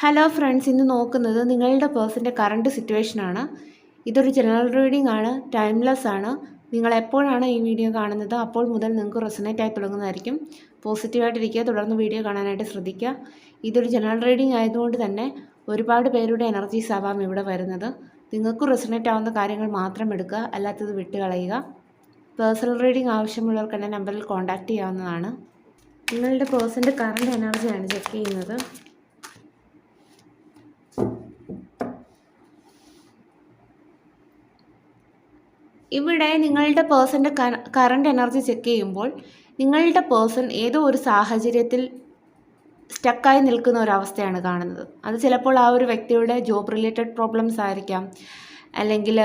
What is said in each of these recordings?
Hello friends, ഇന്ന് നോക്കുന്നത് നിങ്ങളുടെ പേഴ്സൻ്റെ കറണ്ട് സിറ്റുവേഷനാണ്. ഇതൊരു ജനറൽ റീഡിംഗ് ആണ്, ടൈംലെസ് ആണ്. നിങ്ങൾ എപ്പോഴാണ് ഈ വീഡിയോ കാണുന്നത് അപ്പോൾ മുതൽ നിങ്ങൾക്ക് റെസൊനേറ്റ് ആയി തുടങ്ങുന്നതായിരിക്കും. പോസിറ്റീവായിട്ടിരിക്കുക, തുടർന്ന് വീഡിയോ കാണാനായിട്ട് ശ്രദ്ധിക്കുക. ഇതൊരു ജനറൽ റീഡിംഗ് ആയതുകൊണ്ട് തന്നെ ഒരുപാട് പേരുടെ എനർജീസ് ആവാം ഇവിടെ വരുന്നത്. നിങ്ങൾക്ക് റെസൊനേറ്റ് ആവുന്ന കാര്യങ്ങൾ മാത്രം എടുക്കുക, അല്ലാത്തത് വിട്ടുകളയുക. പേഴ്സണൽ റീഡിംഗ് ആവശ്യമുള്ളവർക്ക് എൻ്റെ നമ്പറിൽ കോൺടാക്റ്റ് ചെയ്യാവുന്നതാണ്. നിങ്ങളുടെ പേഴ്സൻ്റെ കറണ്ട് എനർജിയാണ് ചെക്ക് ചെയ്യുന്നത്. ഇവിടെ നിങ്ങളുടെ പേഴ്സൻ്റെ കറണ്ട് എനർജി ചെക്ക് ചെയ്യുമ്പോൾ നിങ്ങളുടെ പേഴ്സൺ ഏതോ ഒരു സാഹചര്യത്തിൽ സ്റ്റക്കായി നിൽക്കുന്ന ഒരവസ്ഥയാണ് കാണുന്നത്. അത് ചിലപ്പോൾ ആ ഒരു വ്യക്തിയുടെ ജോബ് റിലേറ്റഡ് പ്രോബ്ലംസ് ആയിരിക്കാം, അല്ലെങ്കിൽ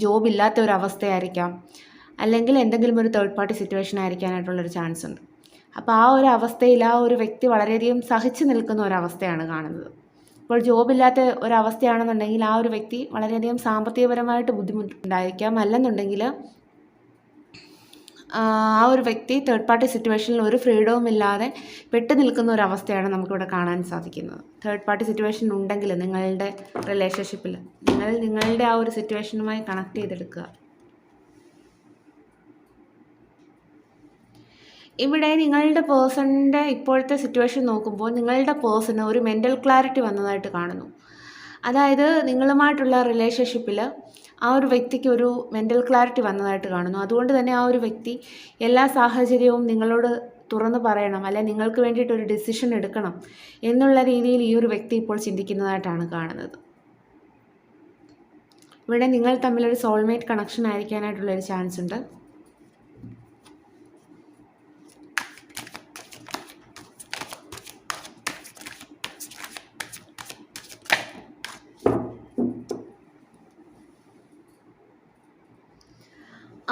ജോബ് ഇല്ലാത്ത ഒരു അവസ്ഥയായിരിക്കാം, അല്ലെങ്കിൽ എന്തെങ്കിലും ഒരു തേർഡ് പാർട്ടി സിറ്റുവേഷൻ ആയിരിക്കാനായിട്ടുള്ളൊരു ചാൻസ് ഉണ്ട്. അപ്പോൾ ആ ഒരു അവസ്ഥയിൽ ആ ഒരു വ്യക്തി വളരെയധികം സഹിച്ചു നിൽക്കുന്ന ഒരവസ്ഥയാണ് കാണുന്നത്. ഇപ്പോൾ ജോബില്ലാത്ത ഒരവസ്ഥയാണെന്നുണ്ടെങ്കിൽ ആ ഒരു വ്യക്തി വളരെയധികം സാമ്പത്തികപരമായിട്ട് ബുദ്ധിമുട്ടുണ്ടായിരിക്കാം. അല്ലെന്നുണ്ടെങ്കിൽ ആ ഒരു വ്യക്തി തേർഡ് പാർട്ടി സിറ്റുവേഷനിൽ ഒരു ഫ്രീഡവും ഇല്ലാതെ പെട്ടു നിൽക്കുന്ന ഒരവസ്ഥയാണ് നമുക്കിവിടെ കാണാൻ സാധിക്കുന്നത്. തേർഡ് പാർട്ടി സിറ്റുവേഷൻ ഉണ്ടെങ്കിൽ നിങ്ങളുടെ റിലേഷൻഷിപ്പിൽ നിങ്ങളുടെ ആ ഒരു സിറ്റുവേഷനുമായി കണക്ട് ചെയ്തെടുക്കുക. ഇവിടെ നിങ്ങളുടെ പേഴ്സണിൻ്റെ ഇപ്പോഴത്തെ സിറ്റുവേഷൻ നോക്കുമ്പോൾ നിങ്ങളുടെ പേഴ്സണ് ഒരു മെൻ്റൽ ക്ലാരിറ്റി വന്നതായിട്ട് കാണുന്നു. അതായത് നിങ്ങളുമായിട്ടുള്ള റിലേഷൻഷിപ്പിൽ ആ ഒരു വ്യക്തിക്ക് ഒരു മെൻ്റൽ ക്ലാരിറ്റി വന്നതായിട്ട് കാണുന്നു. അതുകൊണ്ട് തന്നെ ആ ഒരു വ്യക്തി എല്ലാ സാഹചര്യവും നിങ്ങളോട് തുറന്നു പറയണം, അല്ലെങ്കിൽ നിങ്ങൾക്ക് വേണ്ടിയിട്ടൊരു ഡിസിഷൻ എടുക്കണം എന്നുള്ള രീതിയിൽ ഈ ഒരു വ്യക്തി ഇപ്പോൾ ചിന്തിക്കുന്നതായിട്ടാണ് കാണുന്നത്. ഇവിടെ നിങ്ങൾ തമ്മിലൊരു സോൾമേറ്റ് കണക്ഷൻ ആയിരിക്കാനായിട്ടുള്ളൊരു ചാൻസ് ഉണ്ട്.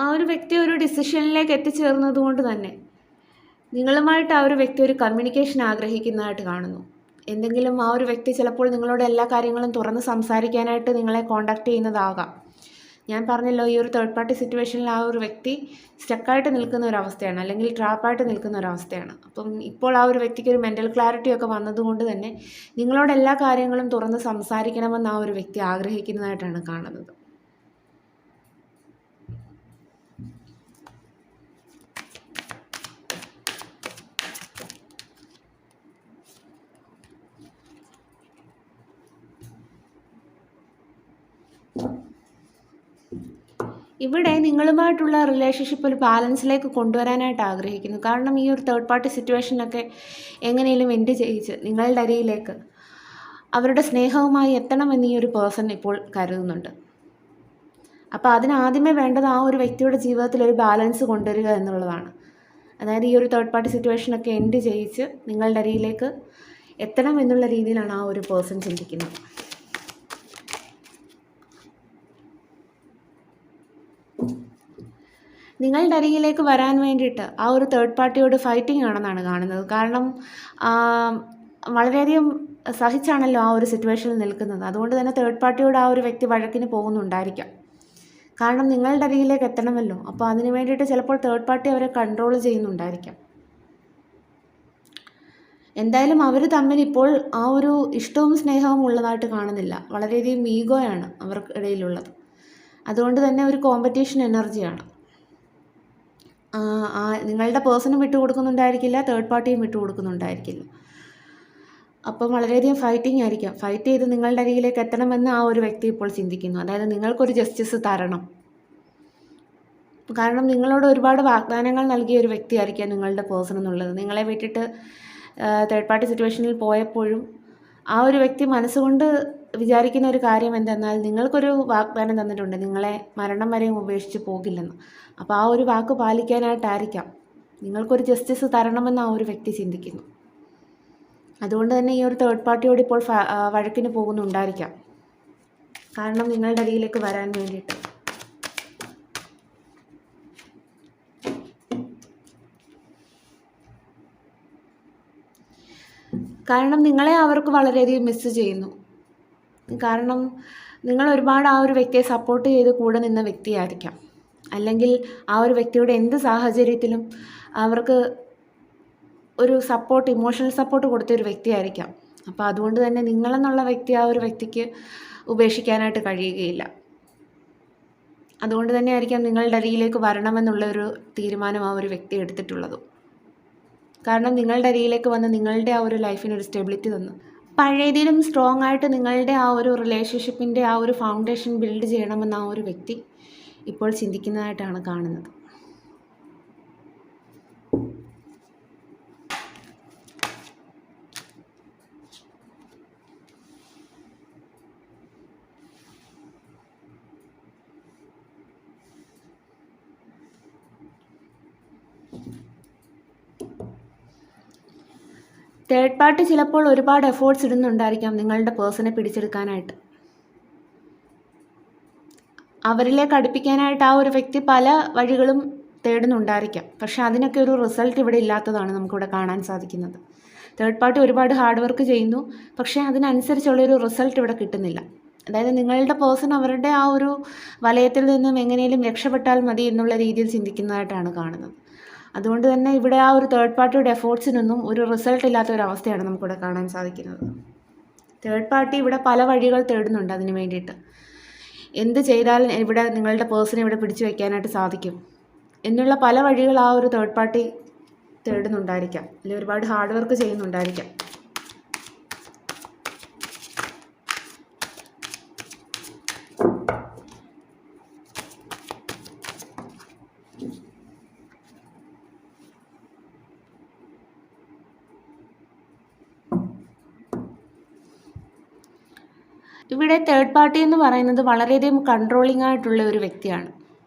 ആ ഒരു വ്യക്തി ഒരു ഡിസിഷനിലേക്ക് എത്തിച്ചേർന്നത് കൊണ്ട് തന്നെ നിങ്ങളുമായിട്ട് ആ ഒരു വ്യക്തി ഒരു കമ്മ്യൂണിക്കേഷൻ ആഗ്രഹിക്കുന്നതായിട്ട് കാണുന്നു. എന്തെങ്കിലും ആ ഒരു വ്യക്തി ചിലപ്പോൾ നിങ്ങളോട് എല്ലാ കാര്യങ്ങളും തുറന്ന് സംസാരിക്കാനായിട്ട് നിങ്ങളെ കോൺടാക്റ്റ് ചെയ്യുന്നതാകാം. ഞാൻ പറഞ്ഞല്ലോ, ഈ ഒരു തേർഡ് പാർട്ടി സിറ്റുവേഷനിൽ ആ ഒരു വ്യക്തി സ്റ്റക്കായിട്ട് നിൽക്കുന്ന ഒരവസ്ഥയാണ്, അല്ലെങ്കിൽ ട്രാപ്പായിട്ട് നിൽക്കുന്ന ഒരവസ്ഥയാണ്. അപ്പം ഇപ്പോൾ ആ ഒരു വ്യക്തിക്ക് ഒരു മെൻ്റൽ ക്ലാരിറ്റി ഒക്കെ വന്നതുകൊണ്ട് തന്നെ നിങ്ങളോട് എല്ലാ കാര്യങ്ങളും തുറന്ന് സംസാരിക്കണമെന്ന് ആ ഒരു വ്യക്തി ആഗ്രഹിക്കുന്നതായിട്ടാണ് കാണുന്നത്. ഇവിടെ നിങ്ങളുമായിട്ടുള്ള റിലേഷൻഷിപ്പ് ഒരു ബാലൻസിലേക്ക് കൊണ്ടുവരാനായിട്ട് ആഗ്രഹിക്കുന്നു. കാരണം ഈ ഒരു തേർഡ് പാർട്ടി സിറ്റുവേഷനൊക്കെ എങ്ങനെയും എൻഡ് ചെയ്യിച്ച് നിങ്ങളുടെ അരിയിലേക്ക് അവരുടെ സ്നേഹവുമായി എത്തണമെന്ന് ഈ ഒരു പേഴ്സൺ ഇപ്പോൾ കരുതുന്നുണ്ട്. അപ്പോൾ അതിനാദ്യമേ വേണ്ടത് ആ ഒരു വ്യക്തിയുടെ ജീവിതത്തിൽ ഒരു ബാലൻസ് കൊണ്ടുവരിക എന്നുള്ളതാണ്. അതായത് ഈ ഒരു തേർഡ് പാർട്ടി സിറ്റുവേഷനൊക്കെ എൻഡ് ചെയ്യിച്ച് നിങ്ങളുടെ അരിയിലേക്ക് എത്തണം എന്നുള്ള രീതിയിലാണ് ആ ഒരു പേഴ്സൺ ചിന്തിക്കുന്നത്. നിങ്ങളുടെ അരികിലേക്ക് വരാൻ വേണ്ടിയിട്ട് ആ ഒരു തേർഡ് പാർട്ടിയോട് ഫൈറ്റിംഗ് ആണെന്നാണ് കാണുന്നത്. കാരണം വളരെയധികം സഹിച്ചാണല്ലോ ആ ഒരു സിറ്റുവേഷനിൽ നിൽക്കുന്നത്. അതുകൊണ്ട് തന്നെ തേർഡ് പാർട്ടിയോട് ആ ഒരു വ്യക്തി വഴക്കിന് പോകുന്നുണ്ടായിരിക്കാം. കാരണം നിങ്ങളുടെ അരികിലേക്ക് എത്തണമല്ലോ. അപ്പോൾ അതിന് വേണ്ടിയിട്ട് ചിലപ്പോൾ തേർഡ് പാർട്ടി അവരെ കൺട്രോൾ ചെയ്യുന്നുണ്ടായിരിക്കാം. എന്തായാലും അവർ തമ്മിൽ ഇപ്പോൾ ആ ഒരു ഇഷ്ടവും സ്നേഹവും ഉള്ളതായിട്ട് കാണുന്നില്ല. വളരെയധികം ഈഗോയാണ് അവർക്കിടയിലുള്ളത്. അതുകൊണ്ട് തന്നെ ഒരു കോമ്പറ്റീഷൻ എനർജിയാണ്. നിങ്ങളുടെ പേഴ്സണും വിട്ടുകൊടുക്കുന്നുണ്ടായിരിക്കില്ല, തേർഡ് പാർട്ടിയും വിട്ടുകൊടുക്കുന്നുണ്ടായിരിക്കില്ല. അപ്പം വളരെയധികം ഫൈറ്റിംഗ് ആയിരിക്കാം. ഫൈറ്റ് ചെയ്ത് നിങ്ങളുടെ അരികിലേക്ക് എത്തണമെന്ന് ആ ഒരു വ്യക്തി ഇപ്പോൾ ചിന്തിക്കുന്നു. അതായത് നിങ്ങൾക്കൊരു ജസ്റ്റിസ് തരണം. കാരണം നിങ്ങളോട് ഒരുപാട് വാഗ്ദാനങ്ങൾ നൽകിയ ഒരു വ്യക്തിയായിരിക്കാം നിങ്ങളുടെ പേഴ്സൺ എന്നുള്ളത്. നിങ്ങളെ വിട്ടിട്ട് തേർഡ് പാർട്ടി സിറ്റുവേഷനിൽ പോയപ്പോഴും ആ ഒരു വ്യക്തി മനസ്സുകൊണ്ട് വിചാരിക്കുന്ന ഒരു കാര്യം എന്തെന്നാൽ നിങ്ങൾക്കൊരു വാഗ്ദാനം തന്നിട്ടുണ്ട്, നിങ്ങളെ മരണം വരെയും ഉപേക്ഷിച്ച് പോകില്ലെന്ന്. അപ്പോൾ ആ ഒരു വാക്ക് പാലിക്കാനായിട്ടായിരിക്കാം നിങ്ങൾക്കൊരു ജസ്റ്റിസ് തരണമെന്ന് ആ ഒരു വ്യക്തി ചിന്തിക്കുന്നു. അതുകൊണ്ട് തന്നെ ഈ ഒരു തേർഡ് പാർട്ടിയോട് ഇപ്പോൾ വഴക്കിന് പോകുന്നുണ്ടായിരിക്കാം. കാരണം നിങ്ങളുടെ അരികിലേക്ക് വരാൻ വേണ്ടിയിട്ട്. കാരണം നിങ്ങളെ അവർക്ക് വളരെയധികം മിസ് ചെയ്യുന്നു. കാരണം നിങ്ങൾ ഒരുപാട് ആ ഒരു വ്യക്തിയെ സപ്പോർട്ട് ചെയ്ത് കൂടെ നിന്ന വ്യക്തിയായിരിക്കാം. അല്ലെങ്കിൽ ആ ഒരു വ്യക്തിയുടെ എന്ത് സാഹചര്യത്തിലും അവർക്ക് ഒരു സപ്പോർട്ട്, ഇമോഷണൽ സപ്പോർട്ട് കൊടുത്തൊരു വ്യക്തിയായിരിക്കാം. അപ്പോൾ അതുകൊണ്ട് തന്നെ നിങ്ങളെന്നുള്ള വ്യക്തി ആ ഒരു വ്യക്തിക്ക് ഉപേക്ഷിക്കാനായിട്ട് കഴിയുകയില്ല. അതുകൊണ്ട് തന്നെ ആയിരിക്കാം നിങ്ങളുടെ അരികിലേക്ക് വരണമെന്നുള്ളൊരു തീരുമാനം ആ ഒരു വ്യക്തി എടുത്തിട്ടുള്ളതും. കാരണം നിങ്ങളുടെ അരികിലേക്ക് വന്ന് നിങ്ങളുടെ ആ ഒരു ലൈഫിനൊരു സ്റ്റെബിലിറ്റി തന്നു. പഴയതിലും സ്ട്രോങ് ആയിട്ട് നിങ്ങളുടെ ആ ഒരു റിലേഷൻഷിപ്പിൻ്റെ ആ ഒരു ഫൗണ്ടേഷൻ ബിൽഡ് ചെയ്യണമെന്ന് ആ ഒരു വ്യക്തി ഇപ്പോൾ ചിന്തിക്കുന്നതായിട്ടാണ് കാണുന്നത്. തേർഡ് പാർട്ടി ചിലപ്പോൾ ഒരുപാട് എഫേർട്സ് ഇടുന്നുണ്ടായിരിക്കാം നിങ്ങളുടെ പേഴ്സണെ പിടിച്ചെടുക്കാനായിട്ട്. അവരിലേക്ക് അടുപ്പിക്കാനായിട്ട് ആ ഒരു വ്യക്തി പല വഴികളും തേടുന്നുണ്ടായിരിക്കാം. പക്ഷേ അതിനൊക്കെ ഒരു റിസൾട്ട് ഇവിടെ ഇല്ലാത്തതാണ് നമുക്കിവിടെ കാണാൻ സാധിക്കുന്നത്. തേർഡ് പാർട്ടി ഒരുപാട് ഹാർഡ് വർക്ക് ചെയ്യുന്നു, പക്ഷേ അതിനനുസരിച്ചുള്ളൊരു റിസൾട്ട് ഇവിടെ കിട്ടുന്നില്ല. അതായത് നിങ്ങളുടെ പേഴ്സൺ അവരുടെ ആ ഒരു വലയത്തിൽ നിന്നും എങ്ങനെയും രക്ഷപ്പെട്ടാൽ മതി എന്നുള്ള രീതിയിൽ ചിന്തിക്കുന്നതായിട്ടാണ് കാണുന്നത്. അതുകൊണ്ട് തന്നെ ഇവിടെ ആ ഒരു തേർഡ് പാർട്ടിയുടെ എഫേർട്സിനൊന്നും ഒരു റിസൾട്ട് ഇല്ലാത്ത ഒരു അവസ്ഥയാണ് നമുക്കിവിടെ കാണാൻ സാധിക്കുന്നത്. തേർഡ് പാർട്ടി ഇവിടെ പല വഴികൾ തേടുന്നുണ്ട് അതിന് വേണ്ടിയിട്ട്. എന്ത് ചെയ്താൽ ഇവിടെ നിങ്ങളുടെ പേഴ്സണെ ഇവിടെ പിടിച്ചു വയ്ക്കാനായിട്ട് സാധിക്കും എന്നുള്ള പല വഴികൾ ആ ഒരു തേർഡ് പാർട്ടി തേടുന്നുണ്ടായിരിക്കാം, അല്ലെങ്കിൽ ഒരുപാട് ഹാർഡ് വർക്ക് ചെയ്യുന്നുണ്ടായിരിക്കാം. ഇവിടെ തേർഡ് പാർട്ടി എന്ന് പറയുന്നത് വളരെയധികം കൺട്രോളിംഗ് ആയിട്ടുള്ള ഒരു വ്യക്തിയാണ്.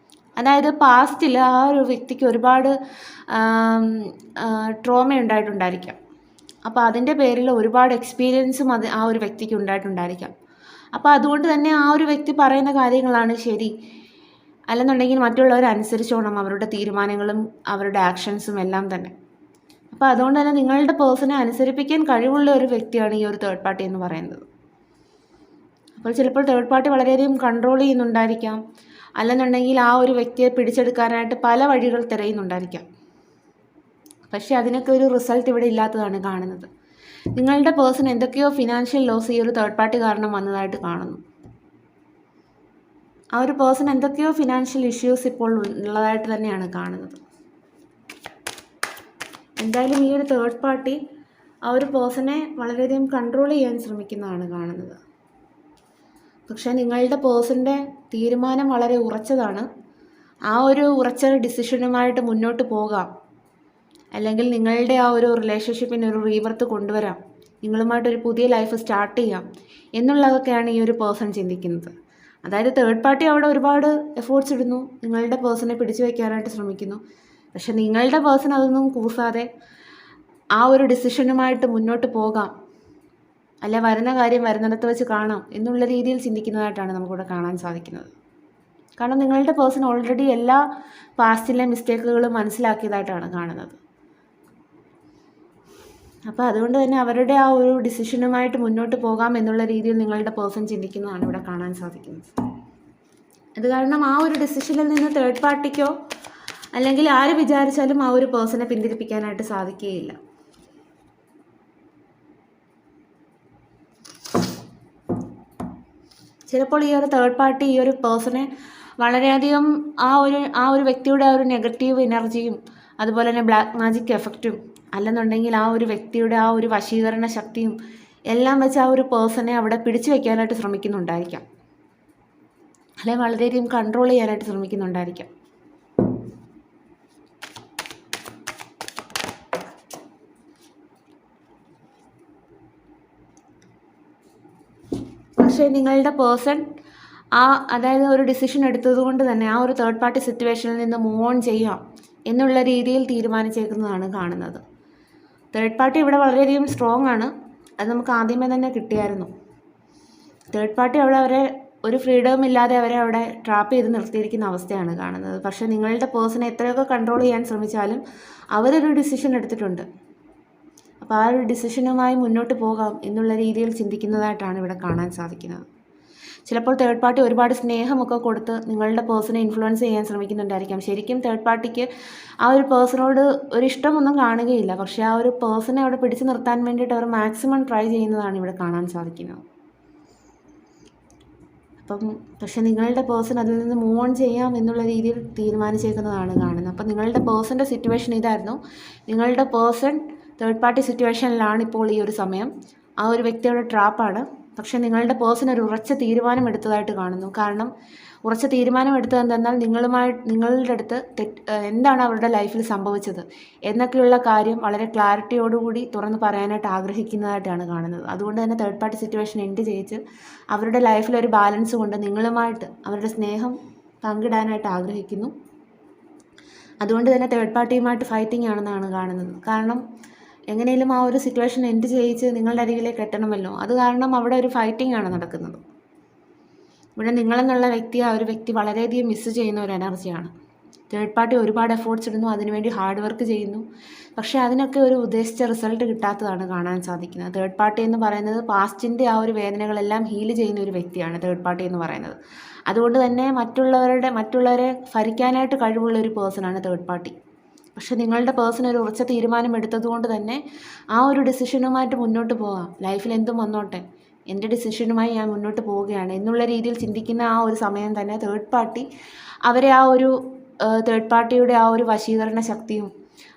അതായത് പാസ്റ്റിൽ ആ ഒരു വ്യക്തിക്ക് ഒരുപാട് ട്രോമ ഉണ്ടായിട്ടുണ്ടായിരിക്കാം. അപ്പോൾ അതിൻ്റെ പേരിൽ ഒരുപാട് എക്സ്പീരിയൻസും ആ ഒരു വ്യക്തിക്ക് ഉണ്ടായിട്ടുണ്ടായിരിക്കാം. അപ്പോൾ അതുകൊണ്ട് തന്നെ ആ ഒരു വ്യക്തി പറയുന്ന കാര്യങ്ങളാണ് ശരി, അല്ലെന്നുണ്ടെങ്കിൽ മറ്റുള്ളവർ അനുസരിച്ചോണം അവരുടെ തീരുമാനങ്ങളും അവരുടെ ആക്ഷൻസും എല്ലാം തന്നെ. അപ്പോൾ അതുകൊണ്ട് തന്നെ നിങ്ങളുടെ പേഴ്സണെ അനുസരിപ്പിക്കാൻ കഴിവുള്ള ഒരു വ്യക്തിയാണ് ഈ ഒരു തേർഡ് പാർട്ടി എന്ന് പറയുന്നത്. അപ്പോൾ ചിലപ്പോൾ തേർഡ് പാർട്ടി വളരെയധികം കൺട്രോൾ ചെയ്യുന്നുണ്ടായിരിക്കാം, അല്ലെന്നുണ്ടെങ്കിൽ ആ ഒരു വ്യക്തിയെ പിടിച്ചെടുക്കാനായിട്ട് പല വഴികൾ തിരയുന്നുണ്ടായിരിക്കാം. പക്ഷേ അതിനൊക്കെ ഒരു റിസൾട്ട് ഇവിടെ ഇല്ലാത്തതാണ് കാണുന്നത്. നിങ്ങളുടെ പേഴ്സൺ എന്തൊക്കെയോ ഫിനാൻഷ്യൽ ലോസ് ഈ ഒരു തേർഡ് പാർട്ടി കാരണം വന്നതായിട്ട് കാണുന്നു. ആ ഒരു പേഴ്സൺ എന്തൊക്കെയോ ഫിനാൻഷ്യൽ ഇഷ്യൂസ് ഇപ്പോൾ ഉള്ളതായിട്ട് തന്നെയാണ് കാണുന്നത്. എന്തായാലും ഈ ഒരു തേർഡ് പാർട്ടി ആ ഒരു പേഴ്സണെ വളരെയധികം കൺട്രോൾ ചെയ്യാൻ ശ്രമിക്കുന്നതാണ് കാണുന്നത്. പക്ഷേ നിങ്ങളുടെ പേഴ്സൻ്റെ തീരുമാനം വളരെ ഉറച്ചതാണ്. ആ ഒരു ഉറച്ച ഡിസിഷനുമായിട്ട് മുന്നോട്ട് പോകാം, അല്ലെങ്കിൽ നിങ്ങളുടെ ആ ഒരു റിലേഷൻഷിപ്പിന് ഒരു റീബർത്ത് കൊണ്ടുവരാം, നിങ്ങളുമായിട്ടൊരു പുതിയ ലൈഫ് സ്റ്റാർട്ട് ചെയ്യാം എന്നുള്ളതൊക്കെയാണ് ഈ ഒരു പേഴ്സൺ ചിന്തിക്കുന്നത്. അതായത് തേർഡ് പാർട്ടി അവിടെ ഒരുപാട് എഫേർട്സ് ഇടുന്നു, നിങ്ങളുടെ പേഴ്സണെ പിടിച്ചു വയ്ക്കാനായിട്ട് ശ്രമിക്കുന്നു. പക്ഷെ നിങ്ങളുടെ പേഴ്സൺ അതൊന്നും കൂസാതെ ആ ഒരു ഡിസിഷനുമായിട്ട് മുന്നോട്ട് പോകാം, അല്ല വരുന്ന കാര്യം വരുന്നിടത്ത് വെച്ച് കാണാം എന്നുള്ള രീതിയിൽ ചിന്തിക്കുന്നതായിട്ടാണ് നമുക്കിവിടെ കാണാൻ സാധിക്കുന്നത്. കാരണം നിങ്ങളുടെ പേഴ്സൺ ഓൾറെഡി എല്ലാ പാസ്റ്റിലെ മിസ്റ്റേക്കുകളും മനസ്സിലാക്കിയതായിട്ടാണ് കാണുന്നത്. അപ്പോൾ അതുകൊണ്ട് തന്നെ അവരുടെ ആ ഒരു ഡിസിഷനുമായിട്ട് മുന്നോട്ട് പോകാം എന്നുള്ള രീതിയിൽ നിങ്ങളുടെ പേഴ്സൺ ചിന്തിക്കുന്നതാണ് ഇവിടെ കാണാൻ സാധിക്കുന്നത്. അത് കാരണം ആ ഒരു ഡിസിഷനിൽ നിന്ന് തേർഡ് പാർട്ടിക്കോ അല്ലെങ്കിൽ ആര് വിചാരിച്ചാലും ആ ഒരു പേഴ്സണെ പിന്തിരിപ്പിക്കാനായിട്ട് സാധിക്കുകയില്ല. ചിലപ്പോൾ ഈ ഒരു തേർഡ് പാർട്ടി ഈ ഒരു പേഴ്സണെ വളരെയധികം ആ ഒരു വ്യക്തിയുടെ ആ ഒരു നെഗറ്റീവ് എനർജിയും അതുപോലെ തന്നെ ബ്ലാക്ക് മാജിക് എഫക്റ്റും അല്ലെന്നുണ്ടെങ്കിൽ ആ ഒരു വ്യക്തിയുടെ ആ ഒരു വശീകരണ ശക്തിയും എല്ലാം വെച്ച് ആ ഒരു പേഴ്സണെ അവിടെ പിടിച്ചു വയ്ക്കാനായിട്ട് ശ്രമിക്കുന്നുണ്ടായിരിക്കാം, അല്ലെങ്കിൽ വളരെയധികം കൺട്രോൾ ചെയ്യാനായിട്ട് ശ്രമിക്കുന്നുണ്ടായിരിക്കാം. പക്ഷേ നിങ്ങളുടെ പേഴ്സൺ അതായത് ഒരു ഡിസിഷൻ എടുത്തതുകൊണ്ട് തന്നെ ആ ഒരു തേർഡ് പാർട്ടി സിറ്റുവേഷനിൽ നിന്ന് മൂവ് ഓൺ ചെയ്യാം എന്നുള്ള രീതിയിൽ തീരുമാനിച്ചേക്കുന്നതാണ് കാണുന്നത്. തേർഡ് പാർട്ടി ഇവിടെ വളരെയധികം സ്ട്രോങ് ആണ്, അത് നമുക്ക് ആദ്യമേ തന്നെ കിട്ടിയായിരുന്നു. തേർഡ് പാർട്ടി അവരെ ഒരു ഫ്രീഡവും ഇല്ലാതെ അവരെ അവിടെ ട്രാപ്പ് ചെയ്ത് നിർത്തിയിരിക്കുന്ന അവസ്ഥയാണ് കാണുന്നത്. പക്ഷേ നിങ്ങളുടെ പേഴ്സണെ എത്രയൊക്കെ കൺട്രോൾ ചെയ്യാൻ ശ്രമിച്ചാലും അവരൊരു ഡിസിഷൻ എടുത്തിട്ടുണ്ട്. അപ്പോൾ ആ ഒരു ഡിസിഷനുമായി മുന്നോട്ട് പോകാം എന്നുള്ള രീതിയിൽ ചിന്തിക്കുന്നതായിട്ടാണ് ഇവിടെ കാണാൻ സാധിക്കുന്നത്. ചിലപ്പോൾ തേർഡ് പാർട്ടി ഒരുപാട് സ്നേഹമൊക്കെ കൊടുത്ത് നിങ്ങളുടെ പേഴ്സണെ ഇൻഫ്ലുവൻസ് ചെയ്യാൻ ശ്രമിക്കുന്നുണ്ടായിരിക്കാം. ശരിക്കും തേർഡ് പാർട്ടിക്ക് ആ ഒരു പേഴ്സണോട് ഒരു ഇഷ്ടമൊന്നും കാണുകയില്ല. പക്ഷേ ആ ഒരു പേഴ്സണെ അവിടെ പിടിച്ചു നിർത്താൻ വേണ്ടിയിട്ട് അവർ മാക്സിമം ട്രൈ ചെയ്യുന്നതാണ് ഇവിടെ കാണാൻ സാധിക്കുന്നത്. പക്ഷെ നിങ്ങളുടെ പേഴ്സൺ അതിൽ നിന്ന് മൂവ് ഓൺ ചെയ്യാം എന്നുള്ള രീതിയിൽ തീരുമാനിച്ചേക്കുന്നതാണ് കാണുന്നത്. അപ്പം നിങ്ങളുടെ പേഴ്സൻ്റെ സിറ്റുവേഷൻ ഇതായിരുന്നു. നിങ്ങളുടെ പേഴ്സൺ തേർഡ് പാർട്ടി സിറ്റുവേഷനിലാണ് ഇപ്പോൾ ഈ ഒരു സമയം. ആ ഒരു വ്യക്തിയുടെ ട്രാപ്പാണ്. പക്ഷേ നിങ്ങളുടെ പേഴ്സൺ ഒരു ഉറച്ച തീരുമാനം എടുത്തതായിട്ട് കാണുന്നു. കാരണം ഉറച്ച തീരുമാനം എടുത്തതെന്തെന്നാൽ നിങ്ങളുടെ അടുത്ത് എന്താണ് അവരുടെ ലൈഫിൽ സംഭവിച്ചത് എന്നൊക്കെയുള്ള കാര്യം വളരെ ക്ലാരിറ്റിയോടുകൂടി തുറന്ന് പറയാനായിട്ട് ആഗ്രഹിക്കുന്നതായിട്ടാണ് കാണുന്നത്. അതുകൊണ്ട് തന്നെ തേർഡ് പാർട്ടി സിറ്റുവേഷൻ എൻഡ് ചെയ്യിച്ച് അവരുടെ ലൈഫിലൊരു ബാലൻസ് കൊണ്ട് നിങ്ങളുമായിട്ട് അവരുടെ സ്നേഹം പങ്കിടാനായിട്ട് ആഗ്രഹിക്കുന്നു. അതുകൊണ്ട് തന്നെ തേർഡ് പാർട്ടിയുമായിട്ട് ഫൈറ്റിംഗ് ആണെന്നാണ് കാണുന്നത്. കാരണം എങ്ങനെയും ആ ഒരു സിറ്റുവേഷൻ എൻഡ് ചെയ്യിച്ച് നിങ്ങളുടെ അരികിലേക്ക് എത്തണമല്ലോ. അത് കാരണം അവിടെ ഒരു ഫൈറ്റിംഗ് ആണ് നടക്കുന്നത്. ഇവിടെ നിങ്ങളെന്നുള്ള വ്യക്തിയെ ആ ഒരു വ്യക്തി വളരെയധികം മിസ്സ് ചെയ്യുന്ന ഒരു എനർജിയാണ്. തേർഡ് പാർട്ടി ഒരുപാട് എഫേർട്സ് ഇടുന്നു, അതിനുവേണ്ടി ഹാർഡ് വർക്ക് ചെയ്യുന്നു. പക്ഷേ അതിനൊക്കെ ഒരു ഉദ്ദേശിച്ച റിസൾട്ട് കിട്ടാത്തതാണ് കാണാൻ സാധിക്കുന്നത്. തേർഡ് പാർട്ടി എന്ന് പറയുന്നത് പാസ്റ്റിൻ്റെ ആ ഒരു വേദനകളെല്ലാം ഹീൽ ചെയ്യുന്ന ഒരു വ്യക്തിയാണ് തേർഡ് പാർട്ടി എന്ന് പറയുന്നത്. അതുകൊണ്ട് തന്നെ മറ്റുള്ളവരെ ഭരിക്കാനായിട്ട് കഴിവുള്ള ഒരു പേഴ്സണാണ് തേർഡ് പാർട്ടി. പക്ഷേ നിങ്ങളുടെ പേഴ്സൺ ഒരു ഉറച്ച തീരുമാനം എടുത്തതുകൊണ്ട് തന്നെ ആ ഒരു ഡിസിഷനുമായിട്ട് മുന്നോട്ട് പോകാം. ലൈഫിൽ എന്തും വന്നോട്ടെ, എൻ്റെ ഡിസിഷനുമായി ഞാൻ മുന്നോട്ട് പോവുകയാണ് എന്നുള്ള രീതിയിൽ ചിന്തിക്കുന്ന ആ ഒരു സമയം തന്നെ തേർഡ് പാർട്ടി അവരെ ആ ഒരു തേർഡ് പാർട്ടിയുടെ ആ ഒരു വശീകരണ ശക്തിയും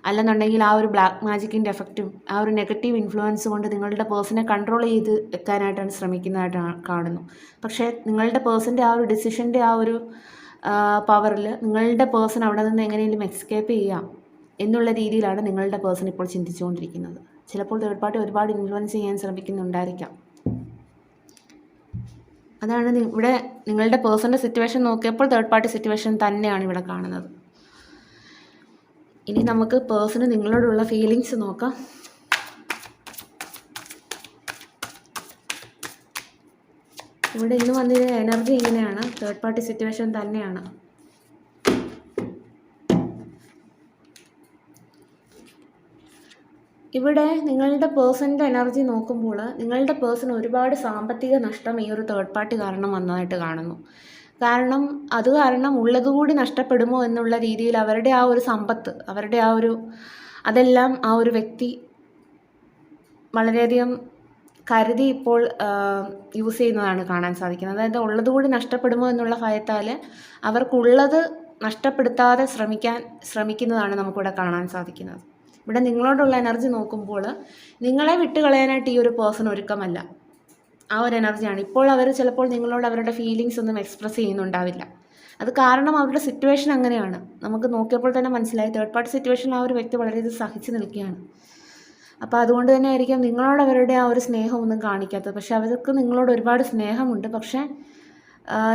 അല്ലെന്നുണ്ടെങ്കിൽ ആ ഒരു ബ്ലാക്ക് മാജിക്കിൻ്റെ എഫക്റ്റും ആ ഒരു നെഗറ്റീവ് ഇൻഫ്ലുവൻസ് കൊണ്ട് നിങ്ങളുടെ പേഴ്സണെ കൺട്രോൾ ചെയ്ത് വെക്കാനായിട്ടാണ് ശ്രമിക്കുന്നതായിട്ട് കാണുന്നു. പക്ഷേ നിങ്ങളുടെ പേഴ്സൻ്റെ ആ ഒരു ഡിസിഷൻ്റെ ആ ഒരു പവറിൽ നിങ്ങളുടെ പേഴ്സൺ അവിടെ നിന്ന് എങ്ങനെയെങ്കിലും എസ്കേപ്പ് ചെയ്യാം എന്നുള്ള രീതിയിലാണ് നിങ്ങളുടെ പേഴ്സൺ ഇപ്പോൾ ചിന്തിച്ചുകൊണ്ടിരിക്കുന്നത്. ചിലപ്പോൾ തേർഡ് പാർട്ടി ഒരുപാട് ഇൻഫ്ലുവൻസ് ചെയ്യാൻ ശ്രമിക്കുന്നുണ്ടായിരിക്കാം. അതാണ് ഇവിടെ നിങ്ങളുടെ പേഴ്സൻ്റെ സിറ്റുവേഷൻ നോക്കിയപ്പോൾ തേർഡ് പാർട്ടി സിറ്റുവേഷൻ തന്നെയാണ് ഇവിടെ കാണുന്നത്. ഇനി നമുക്ക് പേഴ്സണ് നിങ്ങളോടുള്ള ഫീലിങ്സ് നോക്കാം. ഇവിടെ ഇന്ന് വന്നിരുന്ന എനർജി ഇങ്ങനെയാണ്. തേർഡ് പാർട്ടി സിറ്റുവേഷൻ തന്നെയാണ്. ഇവിടെ നിങ്ങളുടെ പേഴ്സൻ്റെ എനർജി നോക്കുമ്പോൾ നിങ്ങളുടെ പേഴ്സൺ ഒരുപാട് സാമ്പത്തിക നഷ്ടം ഈ ഒരു തേർഡ് പാർട്ടി കാരണം വന്നതായിട്ട് കാണുന്നു. കാരണം അത് കാരണം ഉള്ളതുകൂടി നഷ്ടപ്പെടുമോ എന്നുള്ള രീതിയിൽ അവരുടെ ആ ഒരു സമ്പത്ത്, അവരുടെ ആ ഒരു അതെല്ലാം ആ ഒരു വ്യക്തി വളരെയധികം കരുതി ഇപ്പോൾ യൂസ് ചെയ്യുന്നതാണ് കാണാൻ സാധിക്കുന്നത്. അതായത് ഉള്ളതുകൂടി നഷ്ടപ്പെടുമോ എന്നുള്ള ഭയത്താൽ അവർക്കുള്ളത് നഷ്ടപ്പെടുത്താതെ ശ്രമിക്കുന്നതാണ് നമുക്കിവിടെ കാണാൻ സാധിക്കുന്നത്. ഇവിടെ നിങ്ങളോടുള്ള എനർജി നോക്കുമ്പോൾ നിങ്ങളെ വിട്ടുകളയാനായിട്ട് ഈ ഒരു പേഴ്സൺ ഒരുക്കമല്ല. ആ ഒരു എനർജിയാണ്. ഇപ്പോൾ അവർ ചിലപ്പോൾ നിങ്ങളോട് അവരുടെ ഫീലിങ്സ് ഒന്നും എക്സ്പ്രസ് ചെയ്യുന്നുണ്ടാവില്ല. അത് കാരണം അവരുടെ സിറ്റുവേഷൻ അങ്ങനെയാണ്. നമുക്ക് നോക്കിയപ്പോൾ തന്നെ മനസ്സിലായി തേർഡ് പാർട്ടി സിറ്റുവേഷനിൽ ആ ഒരു വ്യക്തി വളരെയധികം സഹിച്ച് നിൽക്കുകയാണ്. അപ്പോൾ അതുകൊണ്ട് തന്നെ ആയിരിക്കും നിങ്ങളോട് അവരുടെ ആ ഒരു സ്നേഹമൊന്നും കാണിക്കാത്തത്. പക്ഷെ അവർക്ക് നിങ്ങളോട് ഒരുപാട് സ്നേഹമുണ്ട്. പക്ഷേ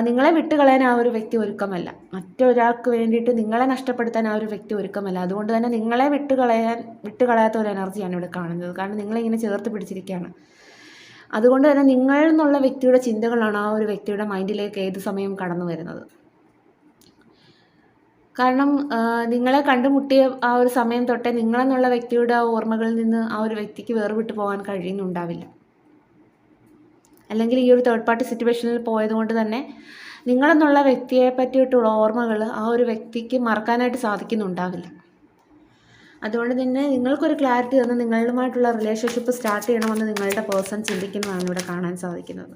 നിങ്ങളെ വിട്ടുകളയാൻ ആ ഒരു വ്യക്തി ഒരുക്കമല്ല. മറ്റൊരാൾക്ക് വേണ്ടിയിട്ട് നിങ്ങളെ നഷ്ടപ്പെടുത്താൻ ആ ഒരു വ്യക്തി ഒരുക്കമല്ല. അതുകൊണ്ട് തന്നെ നിങ്ങളെ വിട്ടുകളയാത്ത ഒരു എനർജിയാണ് ഇവിടെ കാണുന്നത്. കാരണം നിങ്ങളിങ്ങനെ ചേർത്ത് പിടിച്ചിരിക്കുകയാണ്. അതുകൊണ്ട് തന്നെ നിങ്ങൾ എന്നുള്ള വ്യക്തിയുടെ ചിന്തകളാണ് ആ ഒരു വ്യക്തിയുടെ മൈൻഡിലേക്ക് ഏത് സമയവും കടന്നു വരുന്നത്. കാരണം നിങ്ങളെ കണ്ടുമുട്ടിയ ആ ഒരു സമയം തൊട്ടേ നിങ്ങളെന്നുള്ള വ്യക്തിയുടെ ആ ഓർമ്മകളിൽ നിന്ന് ആ ഒരു വ്യക്തിക്ക് വേർവിട്ട് പോകാൻ കഴിയുന്നുണ്ടാവില്ല. അല്ലെങ്കിൽ ഈ ഒരു തേർഡ് പാർട്ടി സിറ്റുവേഷനിൽ പോയതുകൊണ്ട് തന്നെ നിങ്ങളെന്നുള്ള വ്യക്തിയെ പറ്റിയിട്ടുള്ള ഓർമ്മകൾ ആ ഒരു വ്യക്തിക്ക് മറക്കാനായിട്ട് സാധിക്കുന്നുണ്ടാവില്ല. അതുകൊണ്ട് തന്നെ നിങ്ങൾക്കൊരു ക്ലാരിറ്റി തന്ന് നിങ്ങളുമായിട്ടുള്ള റിലേഷൻഷിപ്പ് സ്റ്റാർട്ട് ചെയ്യണമെന്ന് നിങ്ങളുടെ പേഴ്സൺ ചിന്തിക്കുന്നതാണ് ഇവിടെ കാണാൻ സാധിക്കുന്നത്.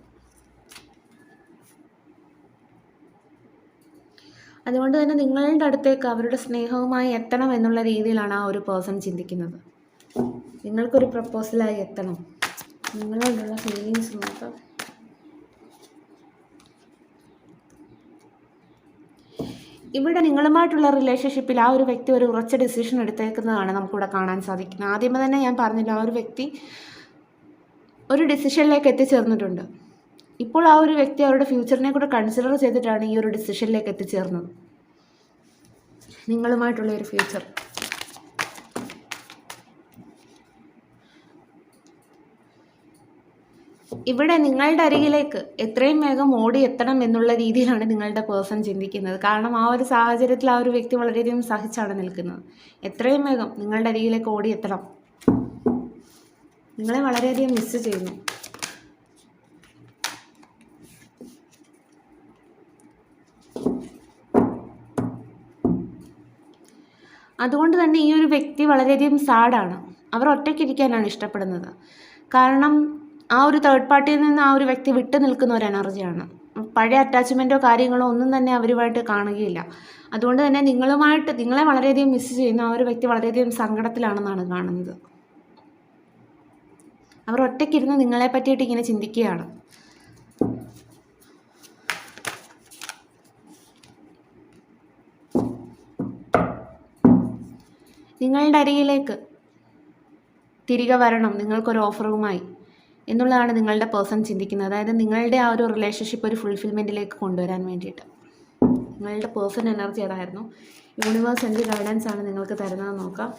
അതുകൊണ്ട് തന്നെ നിങ്ങളുടെ അടുത്തേക്ക് അവരുടെ സ്നേഹവുമായി എത്തണം എന്നുള്ള രീതിയിലാണ് ആ ഒരു പേഴ്സൺ ചിന്തിക്കുന്നത്. നിങ്ങൾക്കൊരു പ്രപ്പോസലായി എത്തണം. നിങ്ങളോടുള്ള ഫീലിങ്സ് നോക്കാം. ഇവിടെ നിങ്ങളുമായിട്ടുള്ള റിലേഷൻഷിപ്പിൽ ആ ഒരു വ്യക്തി ഒരു ഉറച്ച ഡിസിഷൻ എടുത്തേക്കുന്നതാണ് നമുക്കിവിടെ കാണാൻ സാധിക്കുന്നത്. ആദ്യമേ തന്നെ ഞാൻ പറഞ്ഞില്ല, ആ ഒരു വ്യക്തി ഒരു ഡിസിഷനിലേക്ക് എത്തിച്ചേർന്നിട്ടുണ്ട്. ഇപ്പോൾ ആ ഒരു വ്യക്തി അവരുടെ ഫ്യൂച്ചറിനെ കൂടെ കൺസിഡർ ചെയ്തിട്ടാണ് ഈ ഒരു ഡിസിഷനിലേക്ക് എത്തിച്ചേർന്നത്. നിങ്ങളുമായിട്ടുള്ള ഒരു ഫ്യൂച്ചർ. ഇവിടെ നിങ്ങളുടെ അരികിലേക്ക് എത്രയും വേഗം ഓടി എത്തണം എന്നുള്ള രീതിയിലാണ് നിങ്ങളുടെ പേഴ്സൺ ചിന്തിക്കുന്നത്. കാരണം ആ ഒരു സാഹചര്യത്തിൽ ആ ഒരു വ്യക്തി വളരെയധികം സഹിച്ചാണ് നിൽക്കുന്നത്. എത്രയും വേഗം നിങ്ങളുടെ അരികിലേക്ക് ഓടി എത്തണം. നിങ്ങളെ വളരെയധികം മിസ് ചെയ്യുന്നു. അതുകൊണ്ട് തന്നെ ഈ ഒരു വ്യക്തി വളരെയധികം സാഡാണ്. അവർ ഒറ്റയ്ക്കിരിക്കാനാണ് ഇഷ്ടപ്പെടുന്നത്. കാരണം ആ ഒരു തേർഡ് പാർട്ടിയിൽ നിന്ന് ആ ഒരു വ്യക്തി വിട്ടു നിൽക്കുന്ന ഒരു എനർജിയാണ്. പഴയ അറ്റാച്ച്മെൻറ്റോ കാര്യങ്ങളോ ഒന്നും തന്നെ അവരുമായിട്ട് കാണുകയില്ല. അതുകൊണ്ട് തന്നെ നിങ്ങളെ വളരെയധികം മിസ് ചെയ്യുന്ന ആ ഒരു വ്യക്തി വളരെയധികം സങ്കടത്തിലാണെന്നാണ് കാണുന്നത്. അവർ ഒറ്റയ്ക്കിരുന്ന് നിങ്ങളെ പറ്റിയിട്ട് ഇങ്ങനെ ചിന്തിക്കുകയാണ്. നിങ്ങളുടെ അരികിലേക്ക് തിരികെ വരണം നിങ്ങൾക്കൊരു ഓഫറുമായി എന്നുള്ളതാണ് നിങ്ങളുടെ പേഴ്സൺ ചിന്തിക്കുന്നത്. അതായത് നിങ്ങളുടെ ആ ഒരു റിലേഷൻഷിപ്പ് ഒരു ഫുൾഫിൽമെൻറ്റിലേക്ക് കൊണ്ടുവരാൻ വേണ്ടിയിട്ട്. നിങ്ങളുടെ പേഴ്സൺ എനർജി അതായിരുന്നു. യൂണിവേഴ്സ് എന്ത് ഗൈഡൻസ് ആണ് നിങ്ങൾക്ക് തരുന്നതെന്ന് നോക്കാം.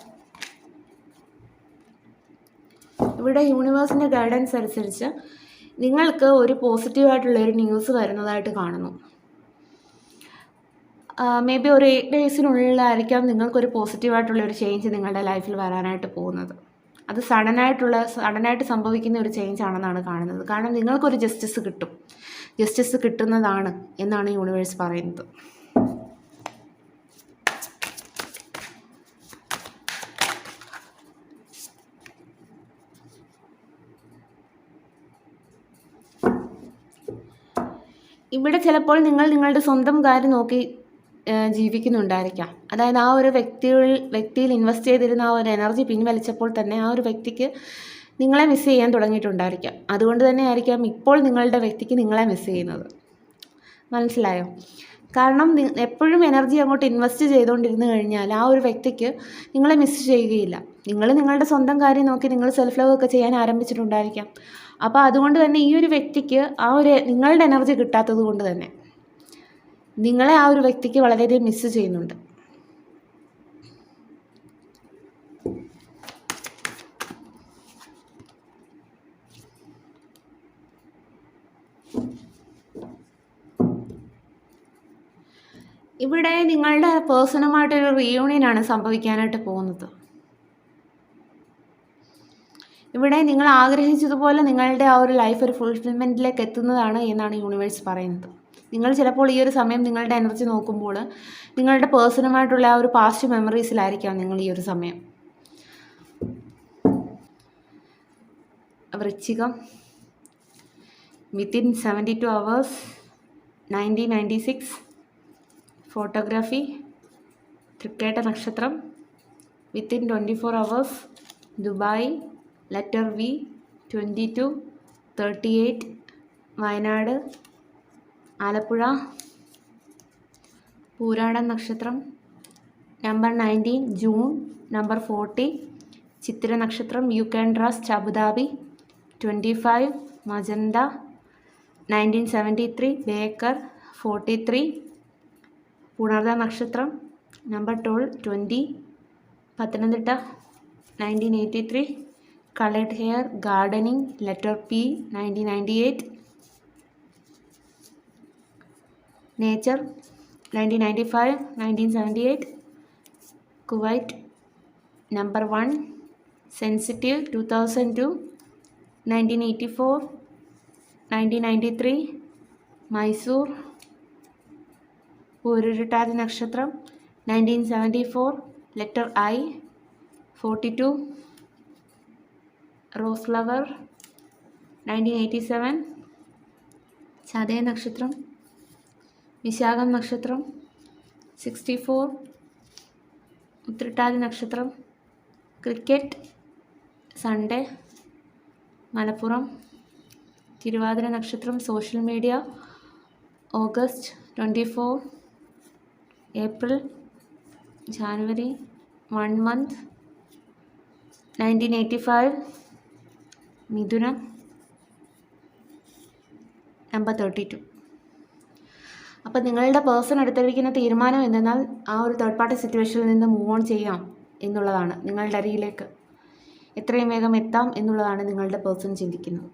ഇവിടെ യൂണിവേഴ്സിൻ്റെ ഗൈഡൻസ് അനുസരിച്ച് നിങ്ങൾക്ക് ഒരു പോസിറ്റീവായിട്ടുള്ളൊരു ന്യൂസ് വരുന്നതായിട്ട് കാണുന്നു. മേ ബി ഒരു 8 ഡേയ്സിനുള്ളിലായിരിക്കാം നിങ്ങൾക്കൊരു പോസിറ്റീവായിട്ടുള്ളൊരു ചേഞ്ച് നിങ്ങളുടെ ലൈഫിൽ വരാനായിട്ട് പോകുന്നത്. അത് സഡനായിട്ട് സംഭവിക്കുന്ന ഒരു ചേഞ്ച് ആണെന്നാണ് കാണുന്നത്. കാരണം നിങ്ങൾക്കൊരു ജസ്റ്റിസ് കിട്ടുന്നതാണ് എന്നാണ് യൂണിവേഴ്സ് പറയുന്നത്. ഇവിടെ ചിലപ്പോൾ നിങ്ങൾ നിങ്ങളുടെ സ്വന്തം കാര്യം നോക്കി ജീവിക്കുന്നുണ്ടായിരിക്കാം. അതായത് ആ ഒരു വ്യക്തിയിൽ ഇൻവെസ്റ്റ് ചെയ്തിരുന്ന ആ ഒരു എനർജി പിൻവലിച്ചപ്പോൾ തന്നെ ആ ഒരു വ്യക്തിക്ക് നിങ്ങളെ മിസ് ചെയ്യാൻ തുടങ്ങിയിട്ടുണ്ടായിരിക്കാം. അതുകൊണ്ട് തന്നെ ആയിരിക്കാം ഇപ്പോൾ നിങ്ങളുടെ വ്യക്തിക്ക് നിങ്ങളെ മിസ് ചെയ്യുന്നത്. മനസ്സിലായോ? കാരണം എപ്പോഴും എനർജി അങ്ങോട്ട് ഇൻവെസ്റ്റ് ചെയ്തുകൊണ്ടിരുന്നു കഴിഞ്ഞാൽ ആ ഒരു വ്യക്തിക്ക് നിങ്ങളെ മിസ് ചെയ്യുകയില്ല. നിങ്ങളുടെ സ്വന്തം കാര്യം നോക്കി നിങ്ങൾ സെൽഫ് ലവ് ഒക്കെ ചെയ്യാൻ ആരംഭിച്ചിട്ടുണ്ടായിരിക്കാം. അപ്പോൾ അതുകൊണ്ട് തന്നെ ഈ ഒരു വ്യക്തിക്ക് ആ ഒരു നിങ്ങളുടെ എനർജി കിട്ടാത്തത് കൊണ്ട് തന്നെ നിങ്ങളെ ആ ഒരു വ്യക്തിക്ക് വളരെയധികം മിസ് ചെയ്യുന്നുണ്ട്. ഇവിടെ നിങ്ങളുടെ പേഴ്സണുമായിട്ടൊരു റീയൂണിയനാണ് സംഭവിക്കാനായിട്ട് പോകുന്നത്. ഇവിടെ നിങ്ങൾ ആഗ്രഹിച്ചതുപോലെ നിങ്ങളുടെ ആ ഒരു ലൈഫ് ഒരു ഫുൾഫിൽമെൻറ്റിലേക്ക് എത്തുന്നതാണ് എന്നാണ് യൂണിവേഴ്സ് പറയുന്നത്. നിങ്ങൾ ചിലപ്പോൾ ഈ ഒരു സമയം നിങ്ങളുടെ എനർജി നോക്കുമ്പോൾ നിങ്ങളുടെ പേഴ്സണുമായിട്ടുള്ള ആ ഒരു പാസ്റ്റ് മെമ്മറീസിലായിരിക്കാം നിങ്ങൾ ഈ ഒരു സമയം. വൃശ്ചികം, വിത്തിൻ 72 hours 1996. ഫോട്ടോഗ്രാഫി, തൃക്കേട്ട നക്ഷത്രം, within 24 hours Dubai, letter V, 22, 38, Wayanad, Alappuzha, പൂരാട നക്ഷത്രം, നമ്പർ 19 ജൂൺ, നമ്പർ 40 ചിത്തിര നക്ഷത്രം, you can trust Abu Dhabi, 25 magenta, 1973 baker, 43 പുണർദ നക്ഷത്രം, number 12 20 Pathanamthitta, 1983 coloured hair gardening, letter P, 1998 nature, 1995 1978 Kuwait, number 1 sensitive, 2002 1984 1993 Mysore, പൂരുരുട്ടാതി നക്ഷത്രം, 1974 ലെറ്റർ ഐ, 42 റോസ് ഫ്ലവർ, 1987 ചതയ നക്ഷത്രം, വിശാഖം നക്ഷത്രം, 64 ഉത്രട്ടാതി നക്ഷത്രം, ക്രിക്കറ്റ്, സൺഡേ, മലപ്പുറം, തിരുവാതിര നക്ഷത്രം, social media, August 24 April, January, 1 month, 1985 മിഥുനം, നമ്പർ 32. അപ്പോൾ നിങ്ങളുടെ പേഴ്സൺ എടുത്തിരിക്കുന്ന തീരുമാനം എന്തെന്നാൽ ആ ഒരു തേർഡ് പാർട്ടി സിറ്റുവേഷനിൽ നിന്ന് മൂവ് ഓൺ ചെയ്യാം എന്നുള്ളതാണ്. നിങ്ങളുടെ അരികിലേക്ക് എത്രയും വേഗം എത്താം എന്നുള്ളതാണ് നിങ്ങളുടെ പേഴ്സൺ ചിന്തിക്കുന്നത്.